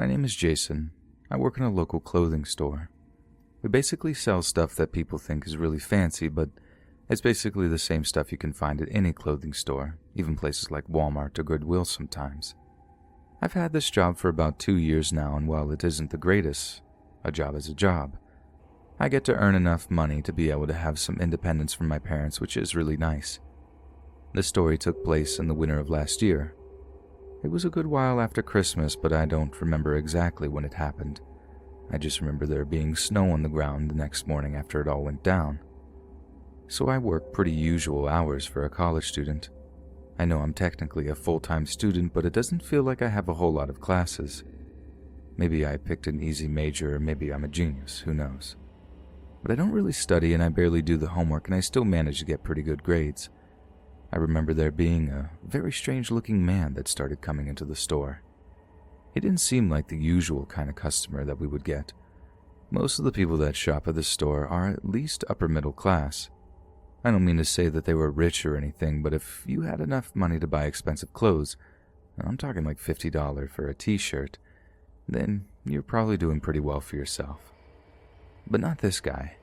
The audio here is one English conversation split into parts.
My name is Jason. I work in a local clothing store. We basically sell stuff that people think is really fancy, but it's basically the same stuff you can find at any clothing store, even places like Walmart or Goodwill sometimes. I've had this job for about 2 years now, and while it isn't the greatest, a job is a job. I get to earn enough money to be able to have some independence from my parents, which is really nice. This story took place in the winter of last year. It was a good while after Christmas, but I don't remember exactly when it happened. I just remember there being snow on the ground the next morning after it all went down. So I work pretty usual hours for a college student. I know I'm technically a full-time student, but it doesn't feel like I have a whole lot of classes. Maybe I picked an easy major, or maybe I'm a genius, who knows. But I don't really study and I barely do the homework, and I still manage to get pretty good grades. I remember there being a very strange-looking man that started coming into the store. He didn't seem like the usual kind of customer that we would get. Most of the people that shop at the store are at least upper middle class. I don't mean to say that they were rich or anything, but if you had enough money to buy expensive clothes, and I'm talking like $50 for a t-shirt, then you're probably doing pretty well for yourself. But not this guy.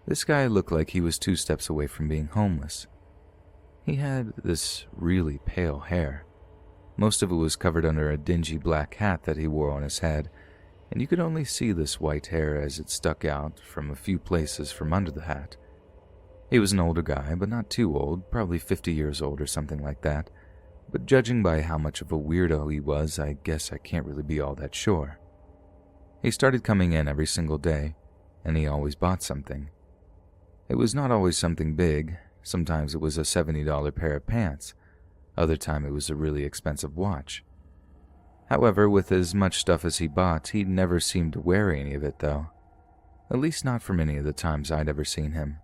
This guy looked like he was 2 steps away from being homeless. He had this really pale hair. Most of it was covered under a dingy black hat that he wore on his head, and you could only see this white hair as it stuck out from a few places from under the hat. He was an older guy, but not too old, probably 50 years old or something like that, but judging by how much of a weirdo he was, I guess I can't really be all that sure. He started coming in every single day, and he always bought something. It was not always something big. Sometimes it was a $70 pair of pants. Other time it was a really expensive watch. However, with as much stuff as he bought, he never seemed to wear any of it, though. At least not from any of the times I'd ever seen him.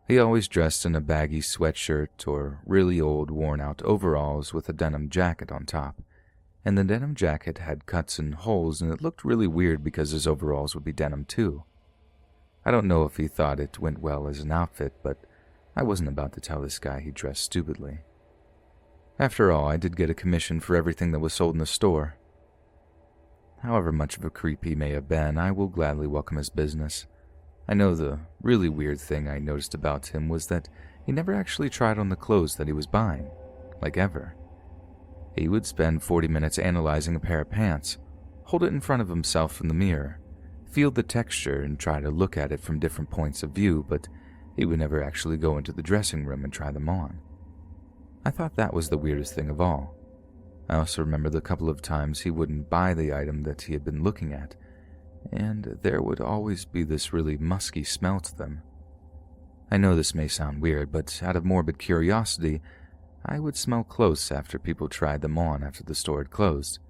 He always dressed in a baggy sweatshirt or really old, worn-out overalls with a denim jacket on top. And the denim jacket had cuts and holes, and it looked really weird because his overalls would be denim too. I don't know if he thought it went well as an outfit, but I wasn't about to tell this guy he dressed stupidly. After all, I did get a commission for everything that was sold in the store. However much of a creep he may have been, I will gladly welcome his business. I know the really weird thing I noticed about him was that he never actually tried on the clothes that he was buying, like ever. He would spend 40 minutes analyzing a pair of pants, hold it in front of himself in the mirror, feel the texture and try to look at it from different points of view, but he would never actually go into the dressing room and try them on. I thought that was the weirdest thing of all. I also remember the couple of times he wouldn't buy the item that he had been looking at, and there would always be this really musky smell to them. I know this may sound weird, but out of morbid curiosity, I would smell clothes after people tried them on after the store had closed.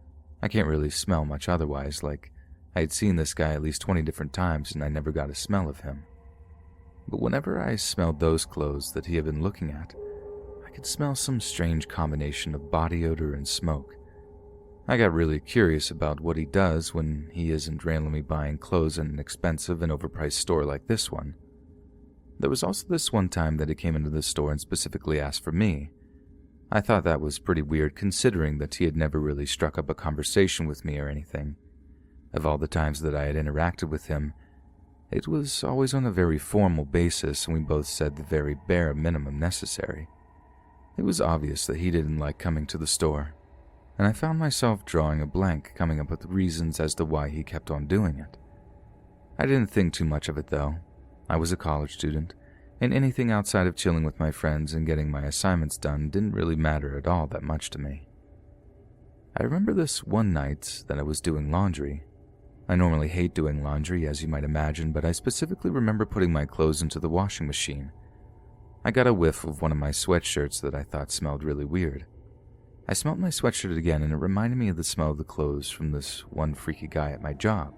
I can't really smell much otherwise, like I had seen this guy at least 20 different times and I never got a smell of him. But whenever I smelled those clothes that he had been looking at, I could smell some strange combination of body odor and smoke. I got really curious about what he does when he isn't randomly buying clothes in an expensive and overpriced store like this one. There was also this one time that he came into the store and specifically asked for me. I thought that was pretty weird considering that he had never really struck up a conversation with me or anything. Of all the times that I had interacted with him, it was always on a very formal basis, and we both said the very bare minimum necessary. It was obvious that he didn't like coming to the store, and I found myself drawing a blank, coming up with reasons as to why he kept on doing it. I didn't think too much of it, though. I was a college student, and anything outside of chilling with my friends and getting my assignments done didn't really matter at all that much to me. I remember this one night that I was doing laundry. I normally hate doing laundry, as you might imagine, but I specifically remember putting my clothes into the washing machine. I got a whiff of one of my sweatshirts that I thought smelled really weird. I smelled my sweatshirt again, and it reminded me of the smell of the clothes from this one freaky guy at my job.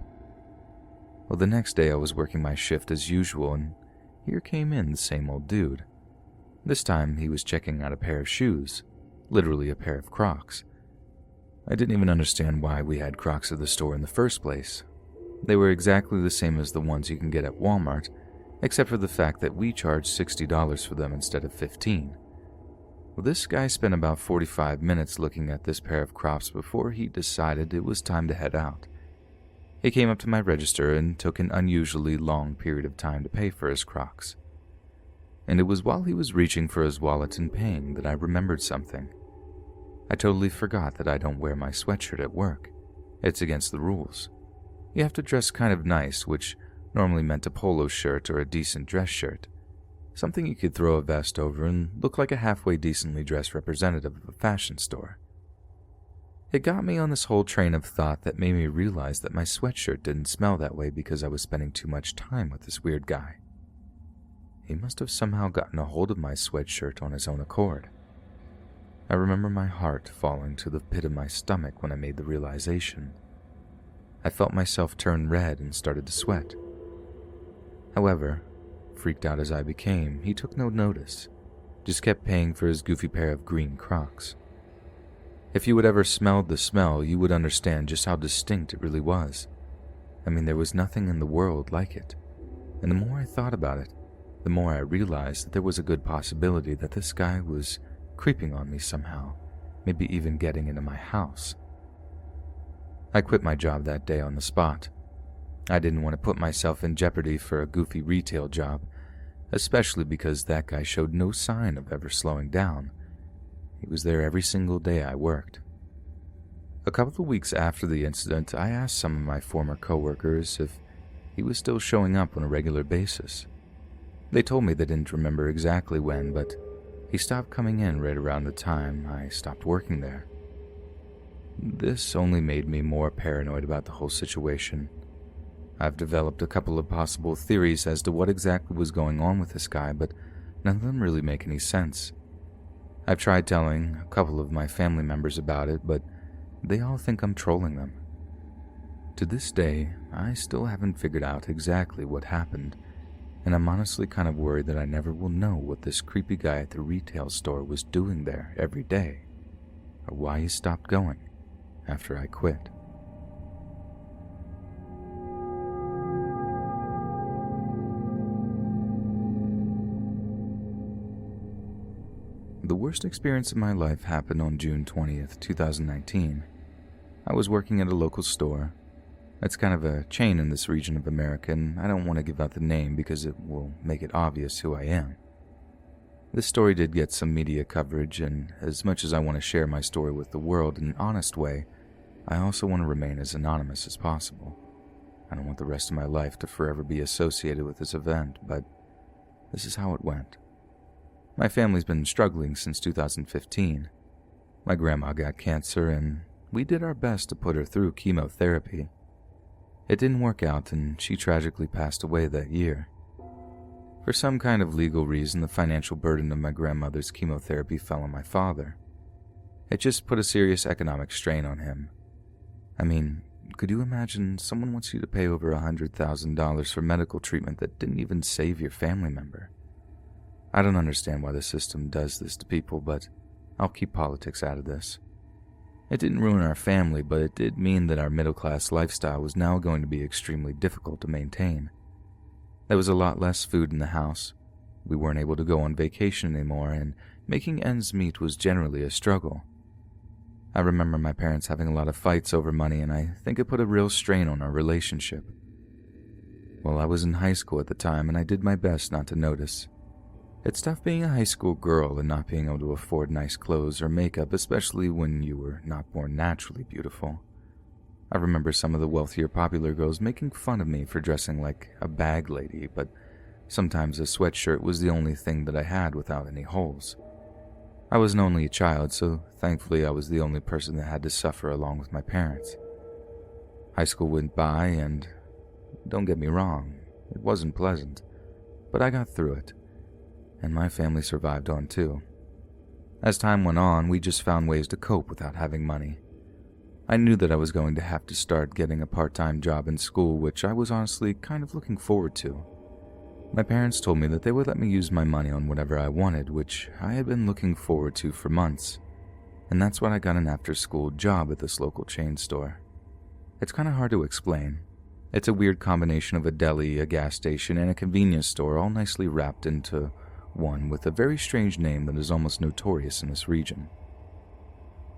Well, the next day I was working my shift as usual, and here came in the same old dude. This time he was checking out a pair of shoes, literally a pair of Crocs. I didn't even understand why we had Crocs at the store in the first place. They were exactly the same as the ones you can get at Walmart, except for the fact that we charged $60 for them instead of $15. Well, this guy spent about 45 minutes looking at this pair of Crocs before he decided it was time to head out. He came up to my register and took an unusually long period of time to pay for his Crocs. And it was while he was reaching for his wallet and paying that I remembered something. I totally forgot that I don't wear my sweatshirt at work. It's against the rules. You have to dress kind of nice, which normally meant a polo shirt or a decent dress shirt. Something you could throw a vest over and look like a halfway decently dressed representative of a fashion store. It got me on this whole train of thought that made me realize that my sweatshirt didn't smell that way because I was spending too much time with this weird guy. He must have somehow gotten a hold of my sweatshirt on his own accord. I remember my heart falling to the pit of my stomach when I made the realization. I felt myself turn red and started to sweat. However, freaked out as I became, he took no notice, just kept paying for his goofy pair of green Crocs. If you had ever smelled the smell, you would understand just how distinct it really was. I mean, there was nothing in the world like it. And the more I thought about it, the more I realized that there was a good possibility that this guy was creeping on me somehow, maybe even getting into my house. I quit my job that day on the spot. I didn't want to put myself in jeopardy for a goofy retail job, especially because that guy showed no sign of ever slowing down. He was there every single day I worked. A couple of weeks after the incident, I asked some of my former coworkers if he was still showing up on a regular basis. They told me they didn't remember exactly when, but he stopped coming in right around the time I stopped working there. This only made me more paranoid about the whole situation. I've developed a couple of possible theories as to what exactly was going on with this guy, but none of them really make any sense. I've tried telling a couple of my family members about it, but they all think I'm trolling them. To this day, I still haven't figured out exactly what happened, and I'm honestly kind of worried that I never will know what this creepy guy at the retail store was doing there every day, or why he stopped going after I quit. The worst experience of my life happened on June 20th, 2019. I was working at a local store. It's kind of a chain in this region of America, and I don't want to give out the name because it will make it obvious who I am. This story did get some media coverage, and as much as I want to share my story with the world in an honest way, I also want to remain as anonymous as possible. I don't want the rest of my life to forever be associated with this event, but this is how it went. My family's been struggling since 2015. My grandma got cancer, and we did our best to put her through chemotherapy. It didn't work out, and she tragically passed away that year. For some kind of legal reason, the financial burden of my grandmother's chemotherapy fell on my father. It just put a serious economic strain on him. I mean, could you imagine someone wants you to pay over $100,000 for medical treatment that didn't even save your family member? I don't understand why the system does this to people, but I'll keep politics out of this. It didn't ruin our family, but it did mean that our middle-class lifestyle was now going to be extremely difficult to maintain. There was a lot less food in the house. We weren't able to go on vacation anymore, and making ends meet was generally a struggle. I remember my parents having a lot of fights over money, and I think it put a real strain on our relationship. Well, I was in high school at the time, and I did my best not to notice. It's tough being a high school girl and not being able to afford nice clothes or makeup, especially when you were not born naturally beautiful. I remember some of the wealthier popular girls making fun of me for dressing like a bag lady, but sometimes a sweatshirt was the only thing that I had without any holes. I was an only child, so thankfully I was the only person that had to suffer along with my parents. High school went by, and don't get me wrong, it wasn't pleasant, but I got through it. And my family survived on too. As time went on, we just found ways to cope without having money. I knew that I was going to have to start getting a part-time job in school, which I was honestly kind of looking forward to. My parents told me that they would let me use my money on whatever I wanted, which I had been looking forward to for months. And that's when I got an after-school job at this local chain store. It's kind of hard to explain. It's a weird combination of a deli, a gas station, and a convenience store all nicely wrapped into one with a very strange name that is almost notorious in this region.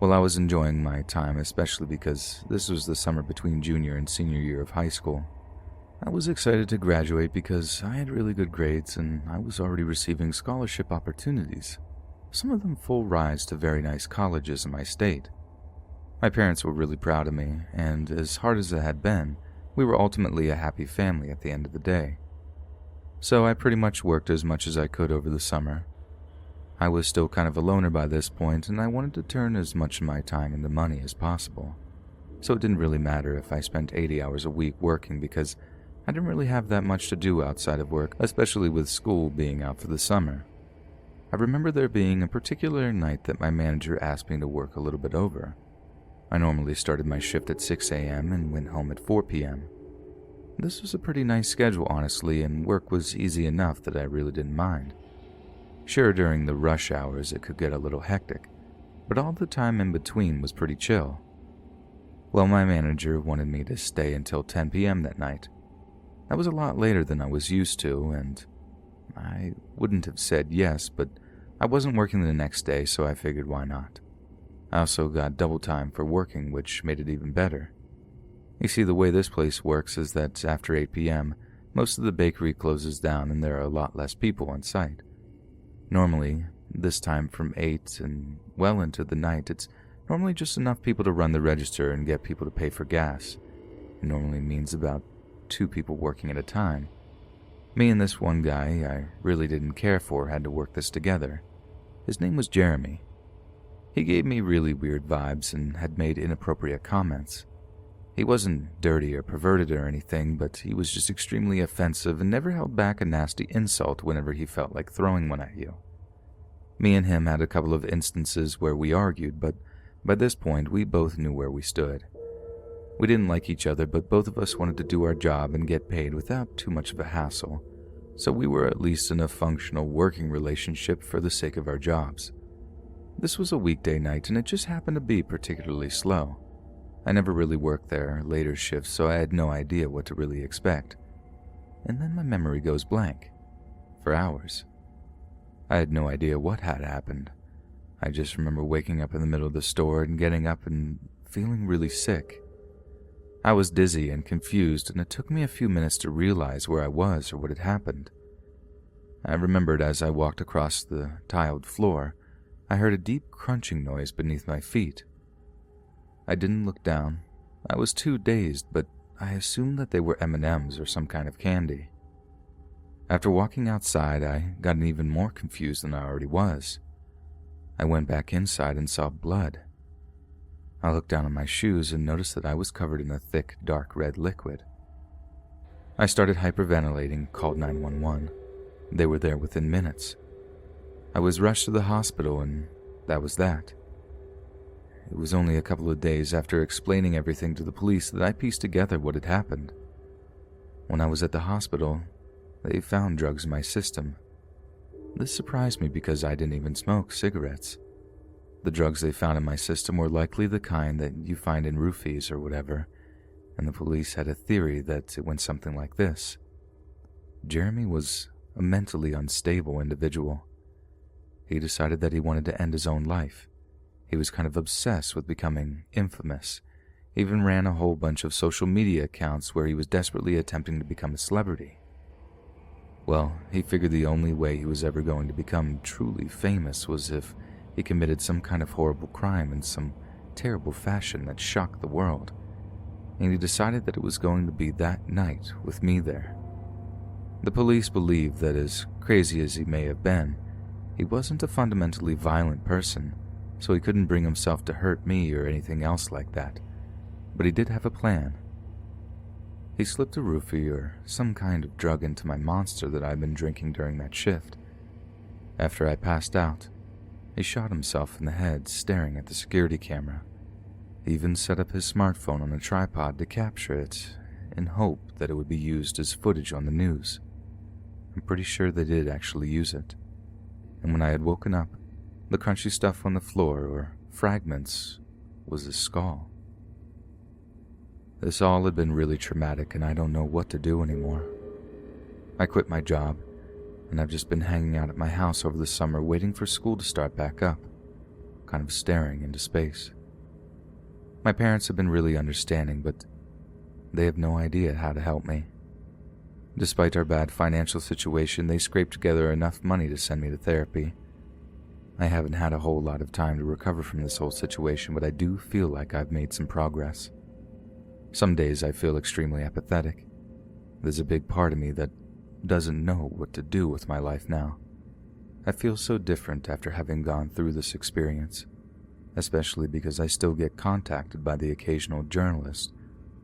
Well, I was enjoying my time, especially because this was the summer between junior and senior year of high school. I was excited to graduate because I had really good grades and I was already receiving scholarship opportunities, some of them full rides to very nice colleges in my state. My parents were really proud of me, and as hard as it had been, we were ultimately a happy family at the end of the day. So I pretty much worked as much as I could over the summer. I was still kind of a loner by this point, and I wanted to turn as much of my time into money as possible. So it didn't really matter if I spent 80 hours a week working because I didn't really have that much to do outside of work, especially with school being out for the summer. I remember there being a particular night that my manager asked me to work a little bit over. I normally started my shift at 6 a.m. and went home at 4 p.m. This was a pretty nice schedule, honestly, and work was easy enough that I really didn't mind. Sure, during the rush hours it could get a little hectic, but all the time in between was pretty chill. Well, my manager wanted me to stay until 10 p.m. that night. That was a lot later than I was used to, and I wouldn't have said yes, but I wasn't working the next day, so I figured why not. I also got double time for working, which made it even better. You see, the way this place works is that after 8 p.m., most of the bakery closes down and there are a lot less people on site. Normally, this time from 8 and well into the night, it's normally just enough people to run the register and get people to pay for gas. It normally means about 2 people working at a time. Me and this one guy I really didn't care for had to work this together. His name was Jeremy. He gave me really weird vibes and had made inappropriate comments. He wasn't dirty or perverted or anything, but he was just extremely offensive and never held back a nasty insult whenever he felt like throwing one at you. Me and him had a couple of instances where we argued, but by this point we both knew where we stood. We didn't like each other, but both of us wanted to do our job and get paid without too much of a hassle, so we were at least in a functional working relationship for the sake of our jobs. This was a weekday night, and it just happened to be particularly slow. I never really worked there later shifts, so I had no idea what to really expect. And then my memory goes blank. For hours. I had no idea what had happened. I just remember waking up in the middle of the store and getting up and feeling really sick. I was dizzy and confused, and it took me a few minutes to realize where I was or what had happened. I remembered as I walked across the tiled floor, I heard a deep crunching noise beneath my feet. I didn't look down. I was too dazed, but I assumed that they were M&Ms or some kind of candy. After walking outside, I got even more confused than I already was. I went back inside and saw blood. I looked down at my shoes and noticed that I was covered in a thick, dark red liquid. I started hyperventilating, called 911. They were there within minutes. I was rushed to the hospital, and that was that. It was only a couple of days after explaining everything to the police that I pieced together what had happened. When I was at the hospital, they found drugs in my system. This surprised me because I didn't even smoke cigarettes. The drugs they found in my system were likely the kind that you find in roofies or whatever, and the police had a theory that it went something like this. Jeremy was a mentally unstable individual. He decided that he wanted to end his own life. He was kind of obsessed with becoming infamous. He even ran a whole bunch of social media accounts where he was desperately attempting to become a celebrity. Well, he figured the only way he was ever going to become truly famous was if he committed some kind of horrible crime in some terrible fashion that shocked the world. And he decided that it was going to be that night with me there. The police believed that as crazy as he may have been, he wasn't a fundamentally violent person, so he couldn't bring himself to hurt me or anything else like that. But he did have a plan. He slipped a roofie or some kind of drug into my Monster that I'd been drinking during that shift. After I passed out, he shot himself in the head staring at the security camera. He even set up his smartphone on a tripod to capture it in hope that it would be used as footage on the news. I'm pretty sure they did actually use it. And when I had woken up, the crunchy stuff on the floor, or fragments, was a skull. This all had been really traumatic, and I don't know what to do anymore. I quit my job, and I've just been hanging out at my house over the summer waiting for school to start back up, kind of staring into space. My parents have been really understanding, but they have no idea how to help me. Despite our bad financial situation, they scraped together enough money to send me to therapy. I haven't had a whole lot of time to recover from this whole situation, but I do feel like I've made some progress. Some days I feel extremely apathetic. There's a big part of me that doesn't know what to do with my life now. I feel so different after having gone through this experience, especially because I still get contacted by the occasional journalist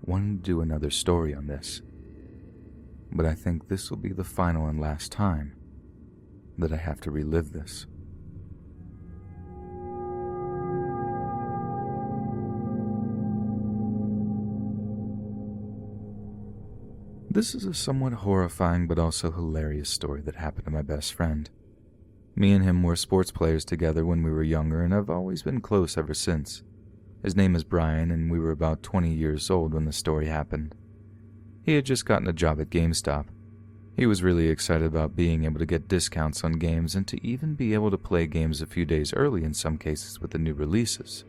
wanting to do another story on this. But I think this will be the final and last time that I have to relive this. This is a somewhat horrifying but also hilarious story that happened to my best friend. Me and him were sports players together when we were younger and have always been close ever since. His name is Brian, and we were about 20 years old when the story happened. He had just gotten a job at GameStop. He was really excited about being able to get discounts on games and to even be able to play games a few days early in some cases with the new releases.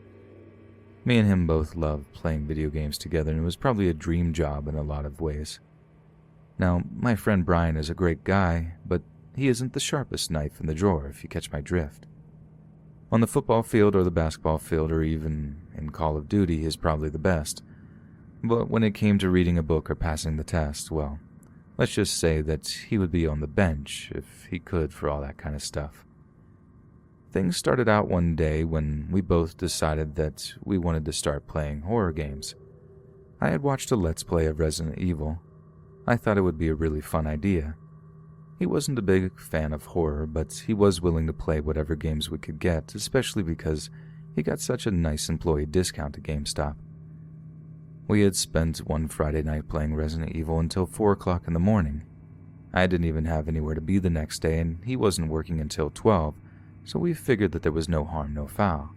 Me and him both loved playing video games together, and it was probably a dream job in a lot of ways. Now, my friend Brian is a great guy, but he isn't the sharpest knife in the drawer, if you catch my drift. On the football field or the basketball field or even in Call of Duty, he's probably the best. But when it came to reading a book or passing the test, well, let's just say that he would be on the bench if he could for all that kind of stuff. Things started out one day when we both decided that we wanted to start playing horror games. I had watched a Let's Play of Resident Evil. I thought it would be a really fun idea. He wasn't a big fan of horror, but he was willing to play whatever games we could get, especially because he got such a nice employee discount at GameStop. We had spent one Friday night playing Resident Evil until 4 o'clock in the morning. I didn't even have anywhere to be the next day, and he wasn't working until 12, so we figured that there was no harm, no foul.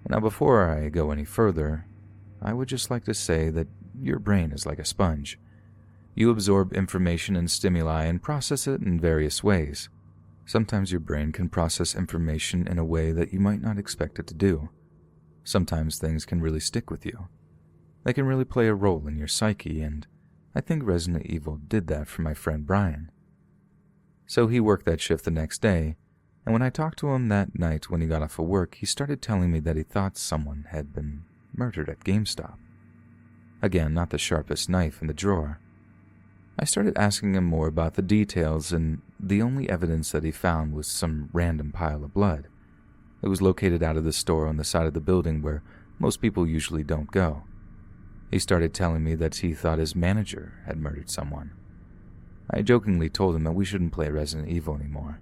Now, before I go any further, I would just like to say that your brain is like a sponge. You absorb information and stimuli and process it in various ways. Sometimes your brain can process information in a way that you might not expect it to do. Sometimes things can really stick with you. They can really play a role in your psyche, and I think Resident Evil did that for my friend Brian. So he worked that shift the next day, and when I talked to him that night when he got off of work, he started telling me that he thought someone had been murdered at GameStop. Again, not the sharpest knife in the drawer. I started asking him more about the details, and the only evidence that he found was some random pile of blood. It was located out of the store on the side of the building where most people usually don't go. He started telling me that he thought his manager had murdered someone. I jokingly told him that we shouldn't play Resident Evil anymore.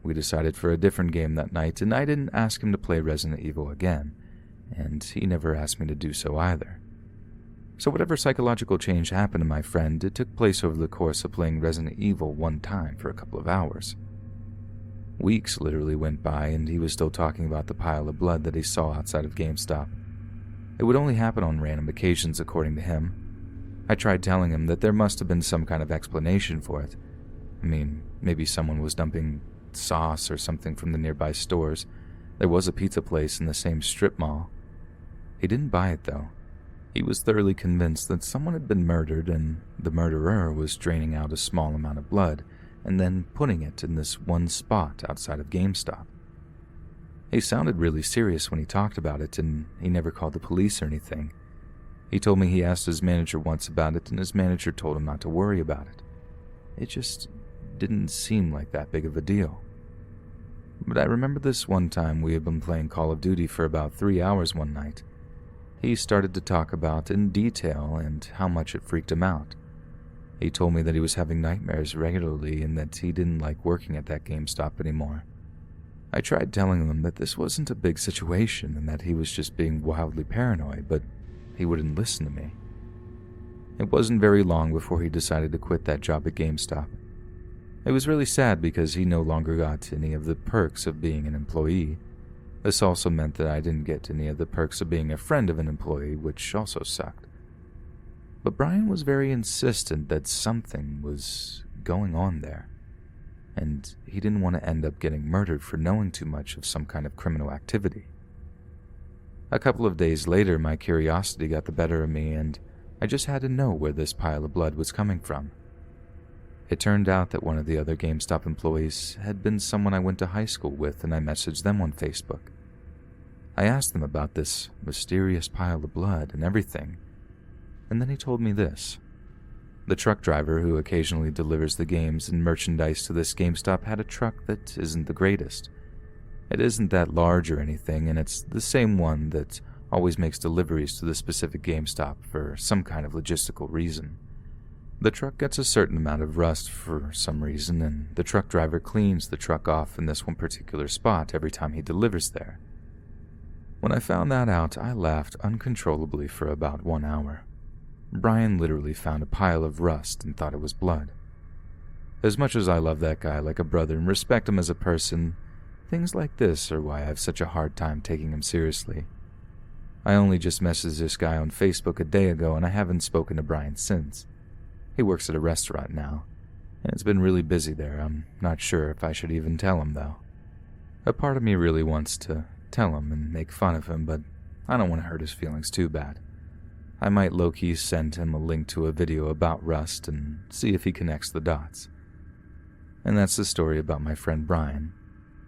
We decided for a different game that night, and I didn't ask him to play Resident Evil again, and he never asked me to do so either. So whatever psychological change happened to my friend, it took place over the course of playing Resident Evil one time for a couple of hours. Weeks literally went by, and he was still talking about the pile of blood that he saw outside of GameStop. It would only happen on random occasions, according to him. I tried telling him that there must have been some kind of explanation for it. I mean, maybe someone was dumping sauce or something from the nearby stores. There was a pizza place in the same strip mall. He didn't buy it, though. He was thoroughly convinced that someone had been murdered and the murderer was draining out a small amount of blood and then putting it in this one spot outside of GameStop. He sounded really serious when he talked about it, and he never called the police or anything. He told me he asked his manager once about it, and his manager told him not to worry about it. It just didn't seem like that big of a deal. But I remember this one time we had been playing Call of Duty for about 3 hours one night. He started to talk about in detail and how much it freaked him out. He told me that he was having nightmares regularly and that he didn't like working at that GameStop anymore. I tried telling him that this wasn't a big situation and that he was just being wildly paranoid, but he wouldn't listen to me. It wasn't very long before he decided to quit that job at GameStop. It was really sad because he no longer got any of the perks of being an employee. This also meant that I didn't get any of the perks of being a friend of an employee, which also sucked. But Brian was very insistent that something was going on there. and he didn't want to end up getting murdered for knowing too much of some kind of criminal activity. A couple of days later, my curiosity got the better of me, and I just had to know where this pile of blood was coming from. It turned out that one of the other GameStop employees had been someone I went to high school with, and I messaged them on Facebook. I asked them about this mysterious pile of blood and everything, and then he told me this. The truck driver who occasionally delivers the games and merchandise to this GameStop had a truck that isn't the greatest. It isn't that large or anything, and it's the same one that always makes deliveries to the specific GameStop for some kind of logistical reason. The truck gets a certain amount of rust for some reason, and the truck driver cleans the truck off in this one particular spot every time he delivers there. When I found that out, I laughed uncontrollably for about 1 hour. Brian literally found a pile of rust and thought it was blood. As much as I love that guy like a brother and respect him as a person, things like this are why I have such a hard time taking him seriously. I only just messaged this guy on Facebook a day ago, and I haven't spoken to Brian since. He works at a restaurant now, and it's been really busy there. I'm not sure if I should even tell him, though. A part of me really wants to tell him and make fun of him, but I don't want to hurt his feelings too bad. I might low-key send him a link to a video about rust and see if he connects the dots. And that's the story about my friend Brian,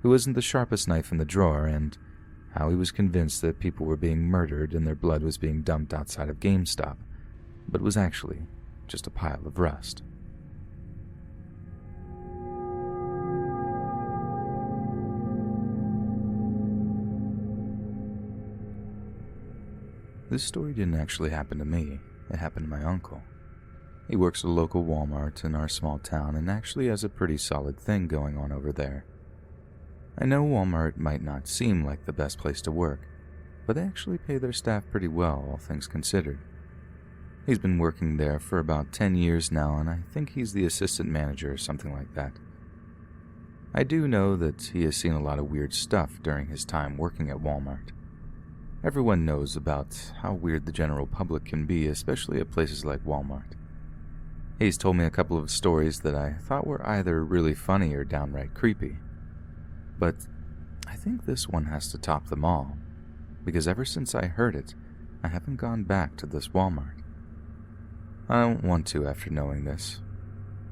who isn't the sharpest knife in the drawer, and how he was convinced that people were being murdered and their blood was being dumped outside of GameStop, but was actually just a pile of rust. This story didn't actually happen to me. It happened to my uncle. He works at a local Walmart in our small town and actually has a pretty solid thing going on over there. I know Walmart might not seem like the best place to work, but they actually pay their staff pretty well, all things considered. He's been working there for about 10 years now, and I think he's the assistant manager or something like that. I do know that he has seen a lot of weird stuff during his time working at Walmart. Everyone knows about how weird the general public can be, especially at places like Walmart. He's told me a couple of stories that I thought were either really funny or downright creepy. But I think this one has to top them all, because ever since I heard it, I haven't gone back to this Walmart. I don't want to after knowing this.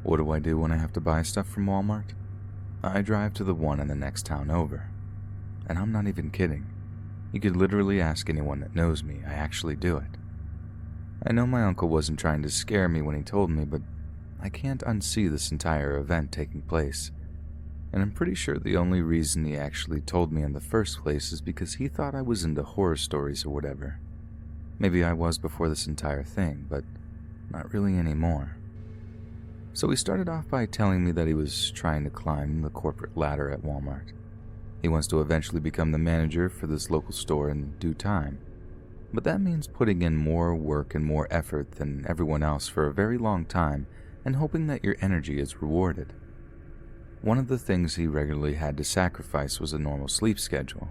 What do I do when I have to buy stuff from Walmart? I drive to the one in the next town over. And I'm not even kidding. You could literally ask anyone that knows me, I actually do it. I know my uncle wasn't trying to scare me when he told me, but I can't unsee this entire event taking place. And I'm pretty sure the only reason he actually told me in the first place is because he thought I was into horror stories or whatever. Maybe I was before this entire thing, but not really anymore. So he started off by telling me that he was trying to climb the corporate ladder at Walmart. He wants to eventually become the manager for this local store in due time. But that means putting in more work and more effort than everyone else for a very long time and hoping that your energy is rewarded. One of the things he regularly had to sacrifice was a normal sleep schedule.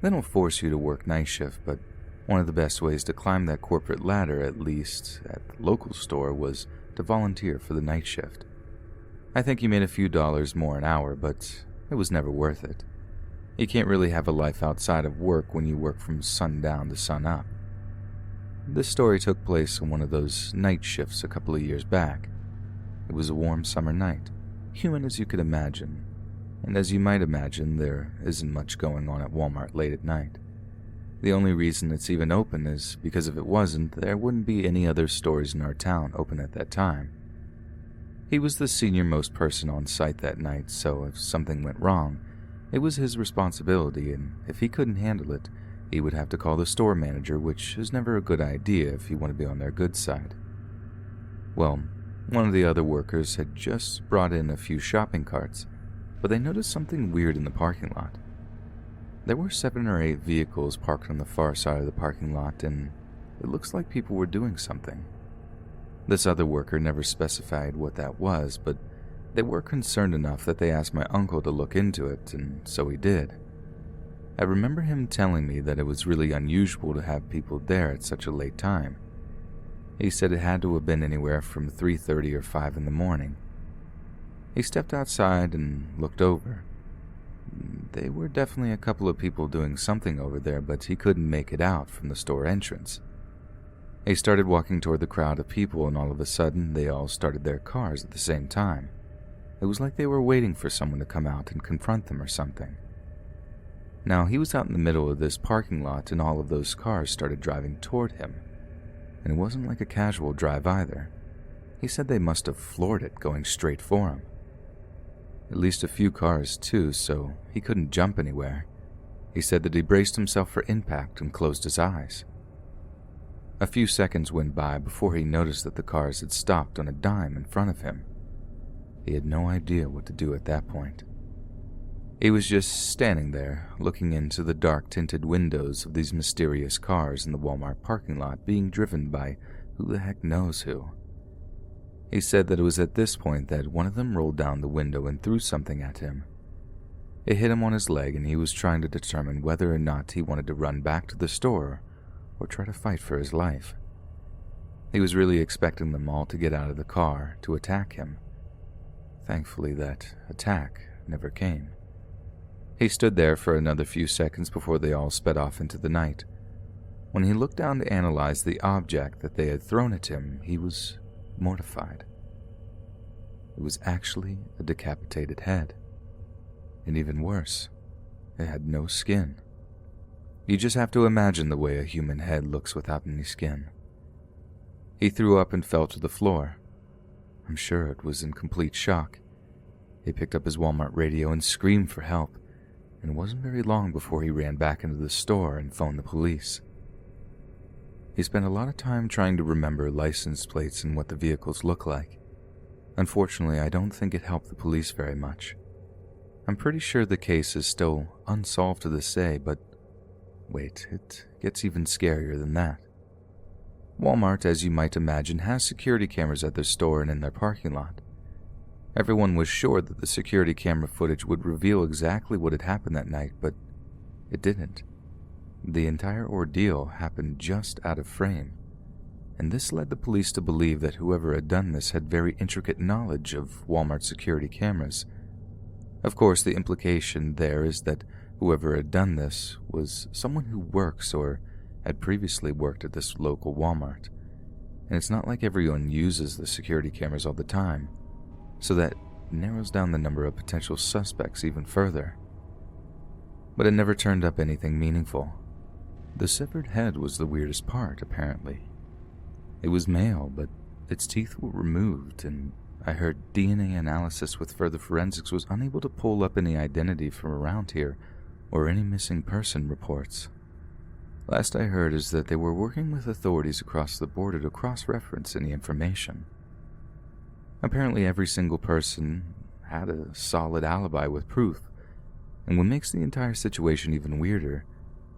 They don't force you to work night shift, but one of the best ways to climb that corporate ladder, at least at the local store, was to volunteer for the night shift. I think he made a few dollars more an hour, but it was never worth it. You can't really have a life outside of work when you work from sundown to sunup. This story took place on one of those night shifts a couple of years back. It was a warm summer night, humid as you could imagine, and as you might imagine, there isn't much going on at Walmart late at night. The only reason it's even open is because if it wasn't, there wouldn't be any other stores in our town open at that time. He was the senior-most person on site that night, so if something went wrong, it was his responsibility, and if he couldn't handle it, he would have to call the store manager, which is never a good idea if you want to be on their good side. Well, one of the other workers had just brought in a few shopping carts, but they noticed something weird in the parking lot. There were 7 or 8 vehicles parked on the far side of the parking lot, and it looks like people were doing something. This other worker never specified what that was, but they were concerned enough that they asked my uncle to look into it, and so he did. I remember him telling me that it was really unusual to have people there at such a late time. He said it had to have been anywhere from 3:30 or 5 in the morning. He stepped outside and looked over. They were definitely a couple of people doing something over there, but he couldn't make it out from the store entrance. He started walking toward the crowd of people, and all of a sudden, they all started their cars at the same time. It was like they were waiting for someone to come out and confront them or something. Now, he was out in the middle of this parking lot, and all of those cars started driving toward him. And it wasn't like a casual drive either. He said they must have floored it, going straight for him. At least a few cars, too, so he couldn't jump anywhere. He said that he braced himself for impact and closed his eyes. A few seconds went by before he noticed that the cars had stopped on a dime in front of him. He had no idea what to do at that point. He was just standing there, looking into the dark-tinted windows of these mysterious cars in the Walmart parking lot being driven by who the heck knows who. He said that it was at this point that one of them rolled down the window and threw something at him. It hit him on his leg, and he was trying to determine whether or not he wanted to run back to the store or try to fight for his life. He was really expecting them all to get out of the car to attack him. Thankfully, that attack never came. He stood there for another few seconds before they all sped off into the night. When he looked down to analyze the object that they had thrown at him, he was mortified. It was actually a decapitated head. And even worse, it had no skin. You just have to imagine the way a human head looks without any skin. He threw up and fell to the floor. I'm sure it was in complete shock. He picked up his Walmart radio and screamed for help, and it wasn't very long before he ran back into the store and phoned the police. He spent a lot of time trying to remember license plates and what the vehicles look like. Unfortunately, I don't think it helped the police very much. I'm pretty sure the case is still unsolved to this day, but wait, it gets even scarier than that. Walmart, as you might imagine, has security cameras at their store and in their parking lot. Everyone was sure that the security camera footage would reveal exactly what had happened that night, but it didn't. The entire ordeal happened just out of frame, and this led the police to believe that whoever had done this had very intricate knowledge of Walmart security cameras. Of course, the implication there is that whoever had done this was someone who works or had previously worked at this local Walmart. And it's not like everyone uses the security cameras all the time, so that narrows down the number of potential suspects even further. But it never turned up anything meaningful. The severed head was the weirdest part, apparently. It was male, but its teeth were removed, and I heard DNA analysis with further forensics was unable to pull up any identity from around here or any missing person reports. Last I heard is that they were working with authorities across the border to cross-reference any information. Apparently every single person had a solid alibi with proof, and what makes the entire situation even weirder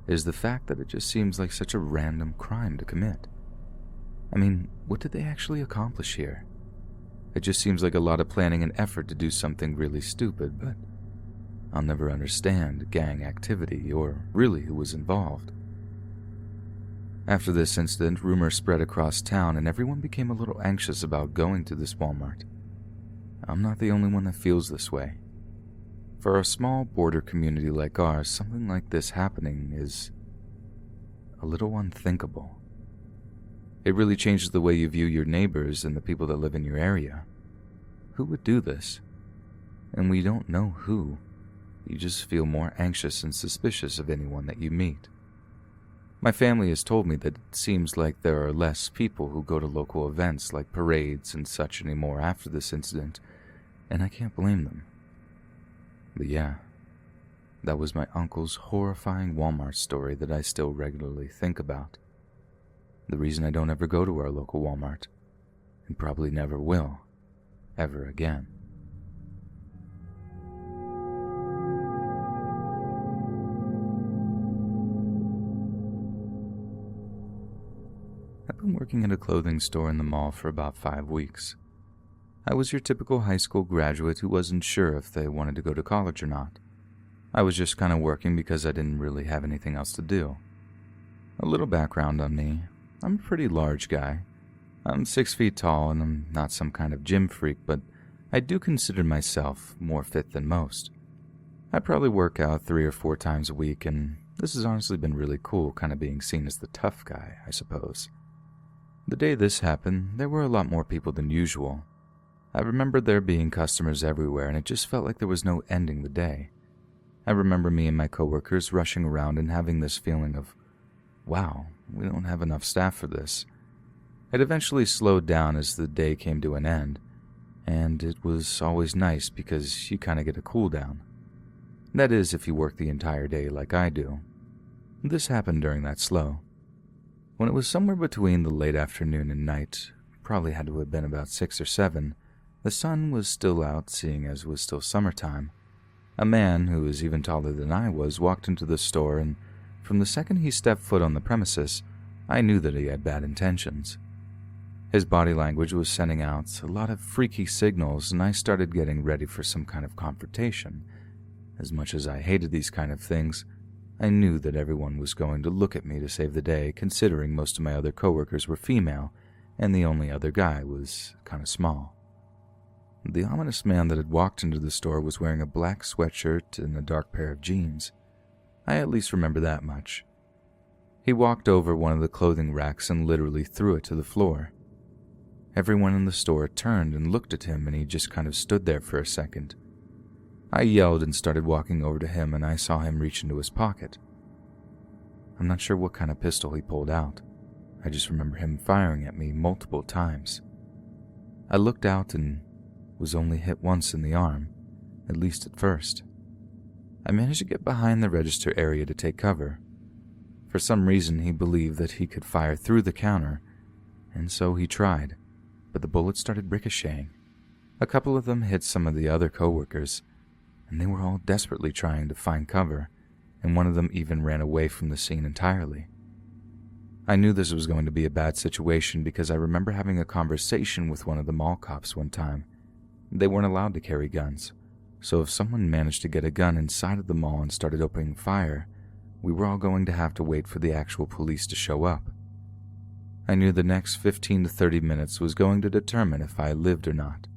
is the fact that it just seems like such a random crime to commit. I mean, what did they actually accomplish here? It just seems like a lot of planning and effort to do something really stupid, but I'll never understand gang activity or really who was involved. After this incident, rumors spread across town and everyone became a little anxious about going to this Walmart. I'm not the only one that feels this way. For a small border community like ours, something like this happening is a little unthinkable. It really changes the way you view your neighbors and the people that live in your area. Who would do this? And we don't know who. You just feel more anxious and suspicious of anyone that you meet. My family has told me that it seems like there are less people who go to local events like parades and such anymore after this incident, and I can't blame them. But yeah, that was my uncle's horrifying Walmart story that I still regularly think about. The reason I don't ever go to our local Walmart, and probably never will, ever again. I've been working at a clothing store in the mall for about 5 weeks. I was your typical high school graduate who wasn't sure if they wanted to go to college or not. I was just kind of working because I didn't really have anything else to do. A little background on me. I'm a pretty large guy. I'm 6 feet tall and I'm not some kind of gym freak, but I do consider myself more fit than most. I probably work out 3 or 4 times a week, and this has honestly been really cool, kind of being seen as the tough guy, I suppose. The day this happened, there were a lot more people than usual. I remember there being customers everywhere, and it just felt like there was no ending the day. I remember me and my coworkers rushing around and having this feeling of, wow, we don't have enough staff for this. It eventually slowed down as the day came to an end, and it was always nice because you kind of get a cool down. That is, if you work the entire day like I do. This happened during that slow. When it was somewhere between the late afternoon and night, probably had to have been about 6 or 7, the sun was still out, seeing as it was still summertime. A man, who was even taller than I was, walked into the store, and from the second he stepped foot on the premises, I knew that he had bad intentions. His body language was sending out a lot of freaky signals, and I started getting ready for some kind of confrontation. As much as I hated these kind of things, I knew that everyone was going to look at me to save the day, considering most of my other coworkers were female, and the only other guy was kind of small. The ominous man that had walked into the store was wearing a black sweatshirt and a dark pair of jeans. I at least remember that much. He walked over one of the clothing racks and literally threw it to the floor. Everyone in the store turned and looked at him, and he just kind of stood there for a second. I yelled and started walking over to him, and I saw him reach into his pocket. I'm not sure what kind of pistol he pulled out. I just remember him firing at me multiple times. I looked out and was only hit once in the arm, at least at first. I managed to get behind the register area to take cover. For some reason, he believed that he could fire through the counter, and so he tried, but the bullets started ricocheting. A couple of them hit some of the other coworkers, and they were all desperately trying to find cover, and one of them even ran away from the scene entirely. I knew this was going to be a bad situation because I remember having a conversation with one of the mall cops one time. They weren't allowed to carry guns, so if someone managed to get a gun inside of the mall and started opening fire, we were all going to have to wait for the actual police to show up. I knew the next 15 to 30 minutes was going to determine if I lived or not.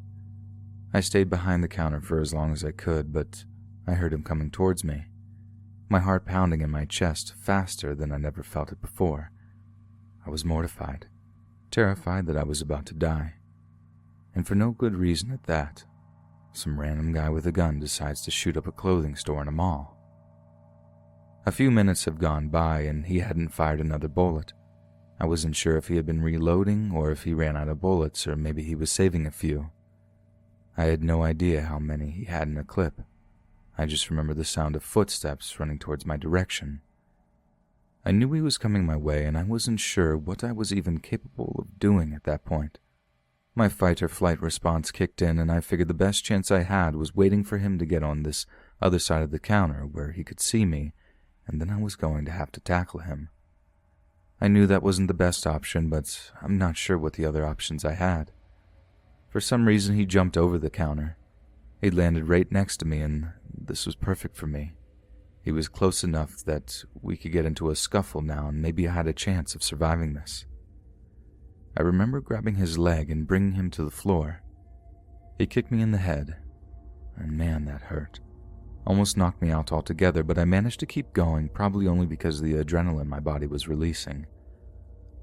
I stayed behind the counter for as long as I could, but I heard him coming towards me, my heart pounding in my chest faster than I'd ever felt it before. I was mortified, terrified that I was about to die. And for no good reason at that. Some random guy with a gun decides to shoot up a clothing store in a mall. A few minutes have gone by and he hadn't fired another bullet. I wasn't sure if he had been reloading or if he ran out of bullets or maybe he was saving a few. I had no idea how many he had in a clip. I just remember the sound of footsteps running towards my direction. I knew he was coming my way and I wasn't sure what I was even capable of doing at that point. My fight or flight response kicked in, and I figured the best chance I had was waiting for him to get on this other side of the counter where he could see me, and then I was going to have to tackle him. I knew that wasn't the best option, but I'm not sure what the other options I had. For some reason, he jumped over the counter. He landed right next to me, and this was perfect for me. He was close enough that we could get into a scuffle now, and maybe I had a chance of surviving this. I remember grabbing his leg and bringing him to the floor. He kicked me in the head, and man, that hurt. Almost knocked me out altogether, but I managed to keep going, probably only because of the adrenaline my body was releasing.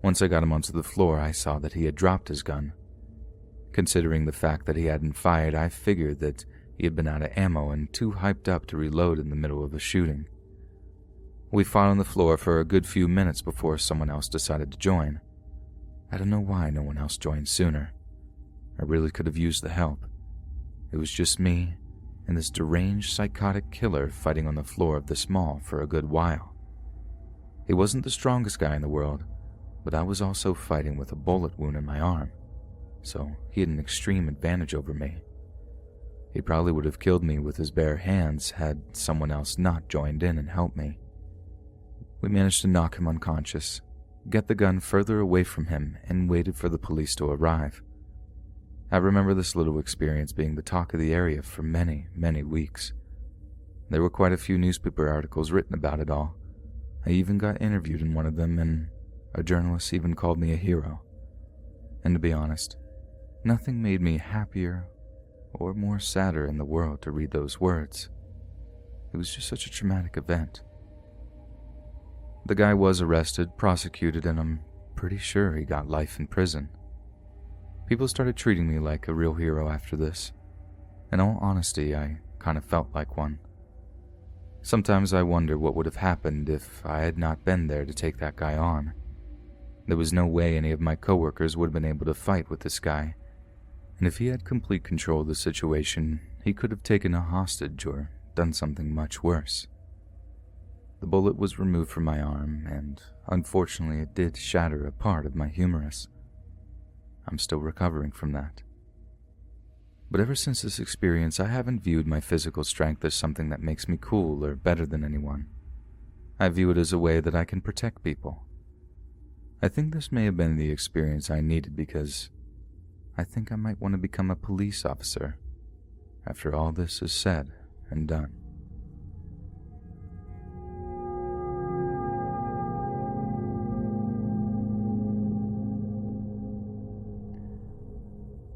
Once I got him onto the floor, I saw that he had dropped his gun. Considering the fact that he hadn't fired, I figured that he had been out of ammo and too hyped up to reload in the middle of a shooting. We fought on the floor for a good few minutes before someone else decided to join. I don't know why no one else joined sooner. I really could have used the help. It was just me and this deranged psychotic killer fighting on the floor of this mall for a good while. He wasn't the strongest guy in the world, but I was also fighting with a bullet wound in my arm, so he had an extreme advantage over me. He probably would have killed me with his bare hands had someone else not joined in and helped me. We managed to knock him unconscious, get the gun further away from him, and waited for the police to arrive. I remember this little experience being the talk of the area for many, many weeks. There were quite a few newspaper articles written about it all. I even got interviewed in one of them, and a journalist even called me a hero. And to be honest, nothing made me happier or more sadder in the world to read those words. It was just such a traumatic event. The guy was arrested, prosecuted, and I'm pretty sure he got life in prison. People started treating me like a real hero after this. In all honesty, I kind of felt like one. Sometimes I wonder what would have happened if I had not been there to take that guy on. There was no way any of my coworkers would have been able to fight with this guy, and if he had complete control of the situation, he could have taken a hostage or done something much worse. The bullet was removed from my arm, and unfortunately it did shatter a part of my humerus. I'm still recovering from that. But ever since this experience, I haven't viewed my physical strength as something that makes me cool or better than anyone. I view it as a way that I can protect people. I think this may have been the experience I needed because I think I might want to become a police officer after all this is said and done.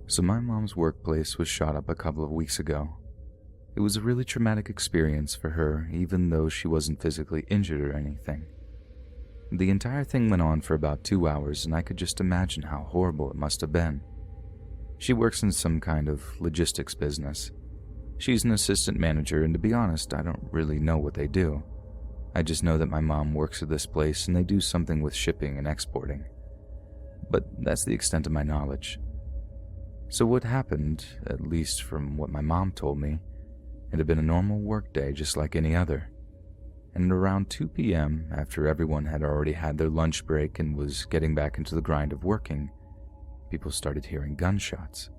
So my mom's workplace was shot up a couple of weeks ago. It was a really traumatic experience for her, even though she wasn't physically injured or anything. The entire thing went on for about 2 hours, and I could just imagine how horrible it must have been. She works in some kind of logistics business. She's an assistant manager, and to be honest, I don't really know what they do. I just know that my mom works at this place and they do something with shipping and exporting. But that's the extent of my knowledge. So what happened, at least from what my mom told me, it had been a normal work day just like any other. And at around 2 p.m., after everyone had already had their lunch break and was getting back into the grind of working, people started hearing gunshots.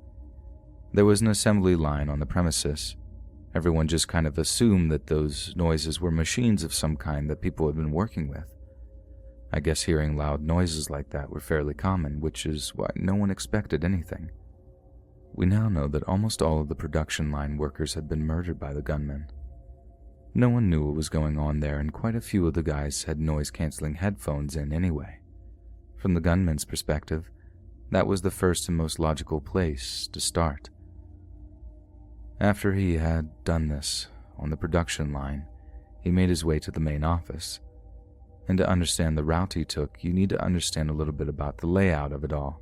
There was an assembly line on the premises. Everyone just kind of assumed that those noises were machines of some kind that people had been working with. I guess hearing loud noises like that were fairly common, which is why no one expected anything. We now know that almost all of the production line workers had been murdered by the gunmen. No one knew what was going on there, and quite a few of the guys had noise-canceling headphones in anyway. From the gunman's perspective, that was the first and most logical place to start. After he had done this on the production line, he made his way to the main office. And to understand the route he took, you need to understand a little bit about the layout of it all.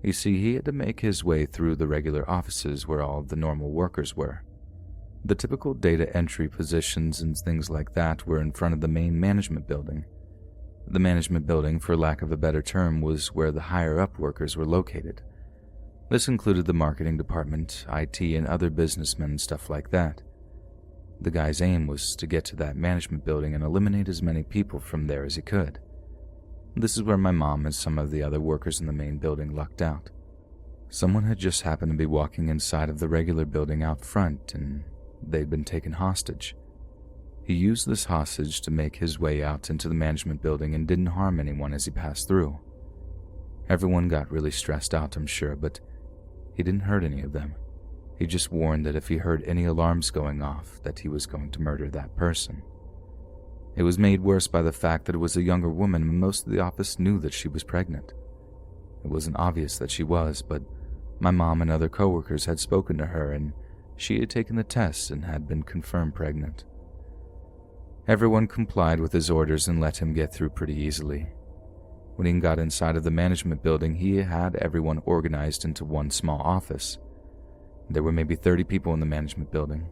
You see, he had to make his way through the regular offices where all of the normal workers were. The typical data entry positions and things like that were in front of the main management building. The management building, for lack of a better term, was where the higher-up workers were located. This included the marketing department, IT, and other businessmen and stuff like that. The guy's aim was to get to that management building and eliminate as many people from there as he could. This is where my mom and some of the other workers in the main building lucked out. Someone had just happened to be walking inside of the regular building out front, and they'd been taken hostage. He used this hostage to make his way out into the management building and didn't harm anyone as he passed through. Everyone got really stressed out, I'm sure, but he didn't hurt any of them. He just warned that if he heard any alarms going off, that he was going to murder that person. It was made worse by the fact that it was a younger woman, and most of the office knew that she was pregnant. It wasn't obvious that she was, but my mom and other coworkers had spoken to her, and she had taken the test and had been confirmed pregnant. Everyone complied with his orders and let him get through pretty easily. When he got inside of the management building, he had everyone organized into one small office. There were maybe 30 people in the management building.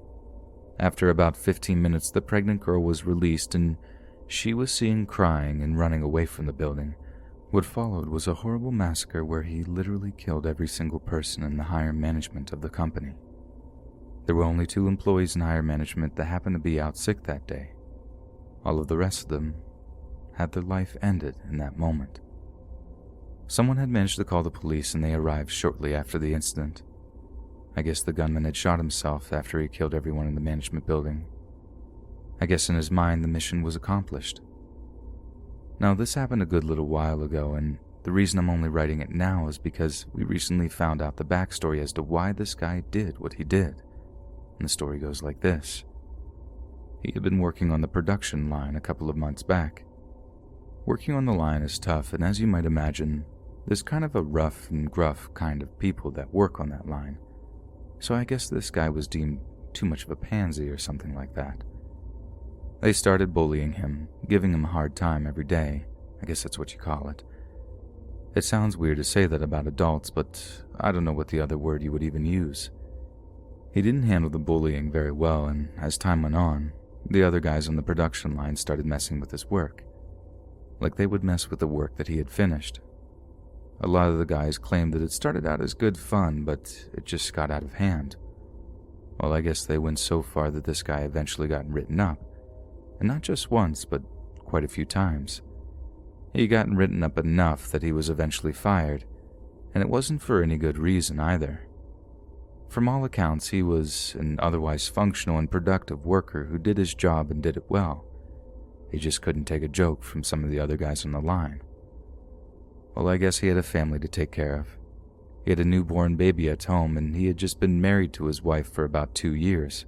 After about 15 minutes, the pregnant girl was released, and she was seen crying and running away from the building. What followed was a horrible massacre where he literally killed every single person in the higher management of the company. There were only 2 employees in higher management that happened to be out sick that day. All of the rest of them had their life ended in that moment. Someone had managed to call the police, and they arrived shortly after the incident. I guess the gunman had shot himself after he killed everyone in the management building. I guess in his mind the mission was accomplished. Now this happened a good little while ago, and the reason I'm only writing it now is because we recently found out the backstory as to why this guy did what he did. And the story goes like this. He had been working on the production line a couple of months back. Working on the line is tough, and as you might imagine, there's kind of a rough and gruff kind of people that work on that line. so I guess this guy was deemed too much of a pansy or something like that. They started bullying him, giving him a hard time every day. I guess that's what you call it. It sounds weird to say that about adults, but I don't know what the other word you would even use. He didn't handle the bullying very well, and as time went on, the other guys on the production line started messing with his work. Like they would mess with the work that he had finished. A lot of the guys claimed that it started out as good fun, but it just got out of hand. Well, I guess they went so far that this guy eventually got written up. And not just once, but quite a few times. He got written up enough that he was eventually fired, and it wasn't for any good reason either. From all accounts, he was an otherwise functional and productive worker who did his job and did it well. He just couldn't take a joke from some of the other guys on the line. Well, I guess he had a family to take care of. He had a newborn baby at home, and he had just been married to his wife for about 2 years.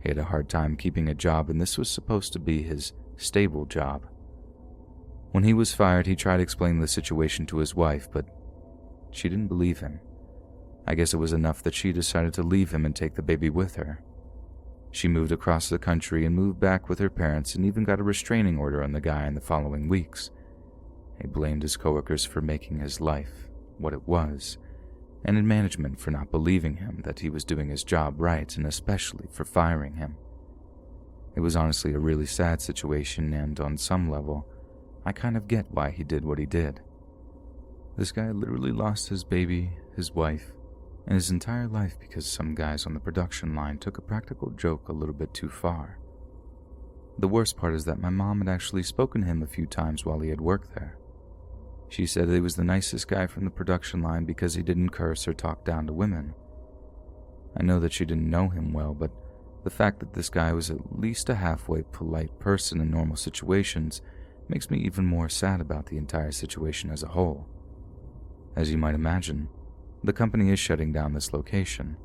He had a hard time keeping a job, and this was supposed to be his stable job. When he was fired, he tried explaining the situation to his wife, but she didn't believe him. I guess it was enough that she decided to leave him and take the baby with her. She moved across the country and moved back with her parents and even got a restraining order on the guy in the following weeks. He blamed his coworkers for making his life what it was, and in management for not believing him that he was doing his job right, and especially for firing him. It was honestly a really sad situation, and on some level, I kind of get why he did what he did. This guy literally lost his baby, his wife, and his entire life because some guys on the production line took a practical joke a little bit too far. The worst part is that my mom had actually spoken to him a few times while he had worked there. She said he was the nicest guy from the production line because he didn't curse or talk down to women. I know that she didn't know him well, but the fact that this guy was at least a halfway polite person in normal situations makes me even more sad about the entire situation as a whole. As you might imagine, the company is shutting down this location.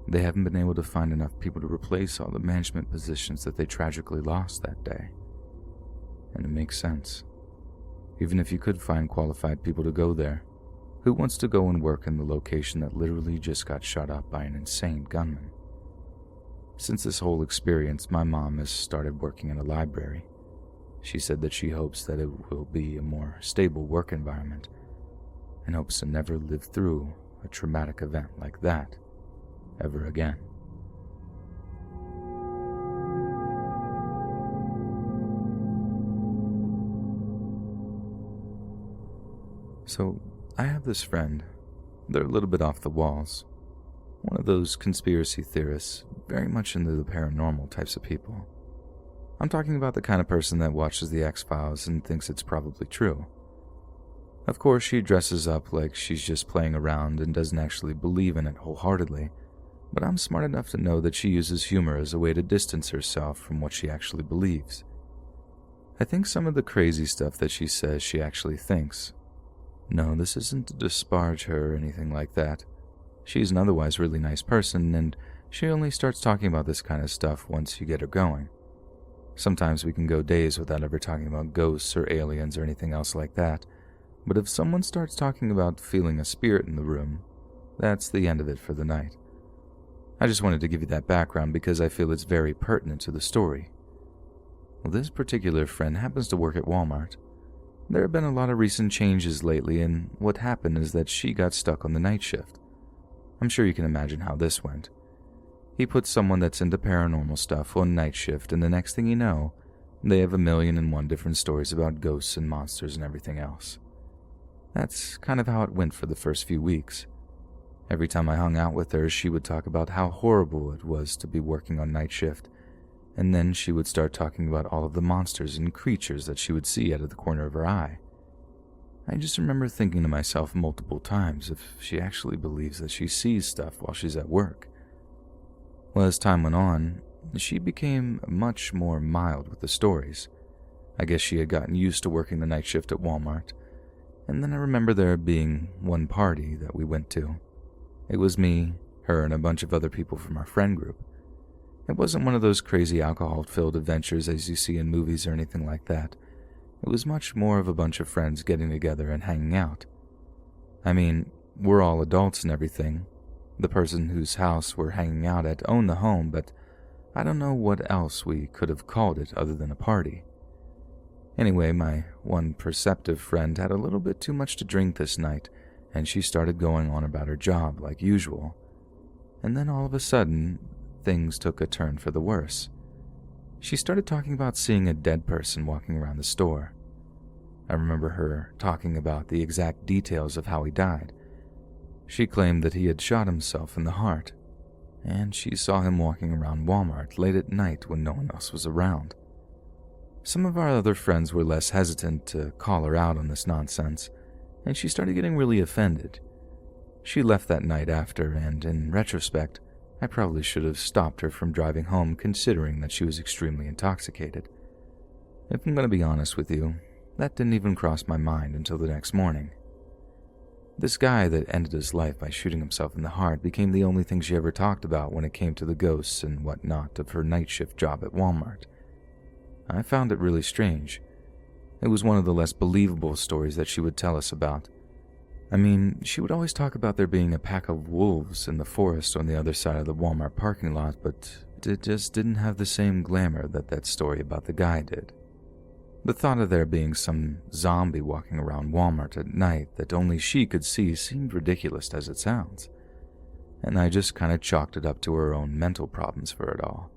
They haven't been able to find enough people to replace all the management positions that they tragically lost that day. And it makes sense. Even if you could find qualified people to go there, who wants to go and work in the location that literally just got shot up by an insane gunman? Since this whole experience, my mom has started working in a library. She said that she hopes that it will be a more stable work environment and hopes to never live through a traumatic event like that ever again. So, I have this friend. They're a little bit off the walls. One of those conspiracy theorists, very much into the paranormal types of people. I'm talking about the kind of person that watches the X-Files and thinks it's probably true. Of course, she dresses up like she's just playing around and doesn't actually believe in it wholeheartedly, but I'm smart enough to know that she uses humor as a way to distance herself from what she actually believes. I think some of the crazy stuff that she says she actually thinks. No, this isn't to disparage her or anything like that. She's an otherwise really nice person, and she only starts talking about this kind of stuff once you get her going. Sometimes we can go days without ever talking about ghosts or aliens or anything else like that, but if someone starts talking about feeling a spirit in the room, that's the end of it for the night. I just wanted to give you that background because I feel it's very pertinent to the story. Well, this particular friend happens to work at Walmart. There have been a lot of recent changes lately, and what happened is that she got stuck on the night shift. I'm sure you can imagine how this went. He put someone that's into paranormal stuff on night shift, and the next thing you know, they have 1,000,001 different stories about ghosts and monsters and everything else. That's kind of how it went for the first few weeks. Every time I hung out with her, she would talk about how horrible it was to be working on night shift, and then she would start talking about all of the monsters and creatures that she would see out of the corner of her eye. I just remember thinking to myself multiple times if she actually believes that she sees stuff while she's at work. Well, as time went on, she became much more mild with the stories. I guess she had gotten used to working the night shift at Walmart. And then I remember there being one party that we went to. It was me, her, and a bunch of other people from our friend group. It wasn't one of those crazy alcohol-filled adventures as you see in movies or anything like that. It was much more of a bunch of friends getting together and hanging out. I mean, we're all adults and everything, The person whose house we're hanging out at owned the home, but I don't know what else we could have called it other than a party. Anyway, my one perceptive friend had a little bit too much to drink this night, and she started going on about her job like usual. And then all of a sudden, things took a turn for the worse. She started talking about seeing a dead person walking around the store. I remember her talking about the exact details of how he died. She claimed that he had shot himself in the heart, and she saw him walking around Walmart late at night when no one else was around. Some of our other friends were less hesitant to call her out on this nonsense, and she started getting really offended. She left that night after, and in retrospect, I probably should have stopped her from driving home considering that she was extremely intoxicated. If I'm going to be honest with you, that didn't even cross my mind until the next morning. This guy that ended his life by shooting himself in the heart became the only thing she ever talked about when it came to the ghosts and whatnot of her night shift job at Walmart. I found it really strange. It was one of the less believable stories that she would tell us about. I mean, she would always talk about there being a pack of wolves in the forest on the other side of the Walmart parking lot, but it just didn't have the same glamour that that story about the guy did. The thought of there being some zombie walking around Walmart at night that only she could see seemed ridiculous as it sounds, and I just kind of chalked it up to her own mental problems for it all.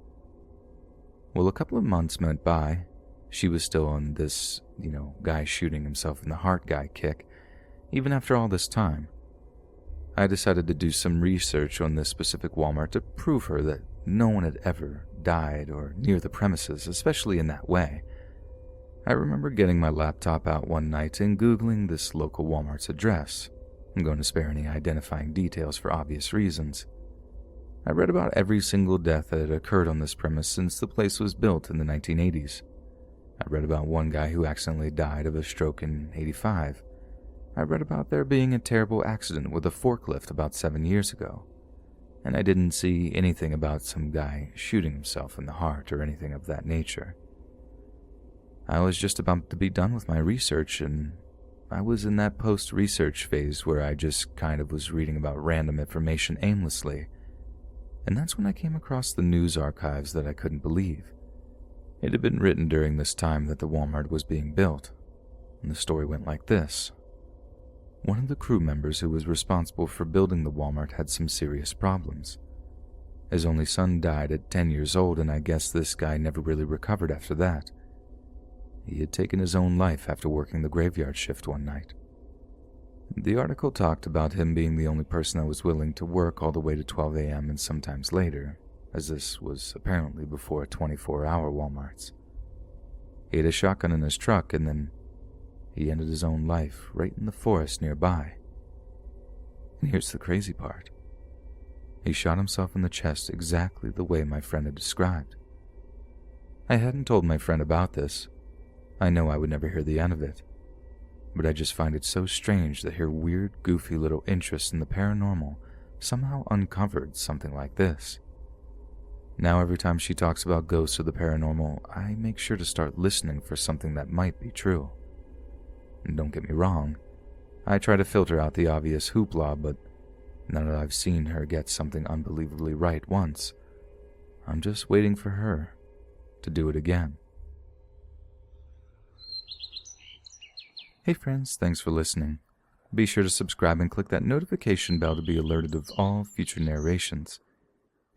Well, a couple of months went by. She was still on this, guy shooting himself in the heart guy kick, even after all this time. I decided to do some research on this specific Walmart to prove her that no one had ever died or near the premises, especially in that way. I remember getting my laptop out one night and Googling this local Walmart's address. I'm going to spare any identifying details for obvious reasons. I read about every single death that had occurred on this premise since the place was built in the 1980s. I read about one guy who accidentally died of a stroke in '85. I read about there being a terrible accident with a forklift about 7 years ago. And I didn't see anything about some guy shooting himself in the heart or anything of that nature. I was just about to be done with my research, and I was in that post-research phase where I just kind of was reading about random information aimlessly. And that's when I came across the news archives that I couldn't believe. It had been written during this time that the Walmart was being built, and the story went like this. One of the crew members who was responsible for building the Walmart had some serious problems. His only son died at 10 years old, and I guess this guy never really recovered after that. He had taken his own life after working the graveyard shift one night. The article talked about him being the only person that was willing to work all the way to 12 a.m. and sometimes later, as this was apparently before 24-hour Walmarts. He had a shotgun in his truck, and then he ended his own life right in the forest nearby. And here's the crazy part. He shot himself in the chest exactly the way my friend had described. I hadn't told my friend about this. I know I would never hear the end of it, but I just find it so strange that her weird, goofy little interest in the paranormal somehow uncovered something like this. Now every time she talks about ghosts or the paranormal, I make sure to start listening for something that might be true. And don't get me wrong, I try to filter out the obvious hoopla, but now that I've seen her get something unbelievably right once, I'm just waiting for her to do it again. Hey friends, thanks for listening. Be sure to subscribe and click that notification bell to be alerted of all future narrations.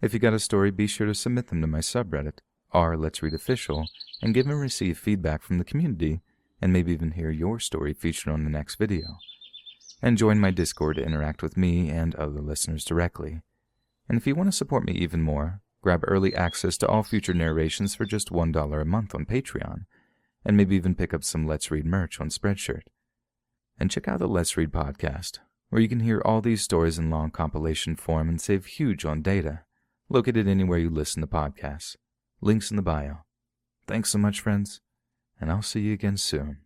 If you got a story, be sure to submit them to my subreddit, r/Let'sReadOfficial, and give and receive feedback from the community, and maybe even hear your story featured on the next video. And join my Discord to interact with me and other listeners directly. And if you want to support me even more, grab early access to all future narrations for just $1 a month on Patreon, and maybe even pick up some Let's Read merch on Spreadshirt. And check out the Let's Read podcast, where you can hear all these stories in long compilation form and save huge on data, located anywhere you listen to podcasts. Links in the bio. Thanks so much, friends, and I'll see you again soon.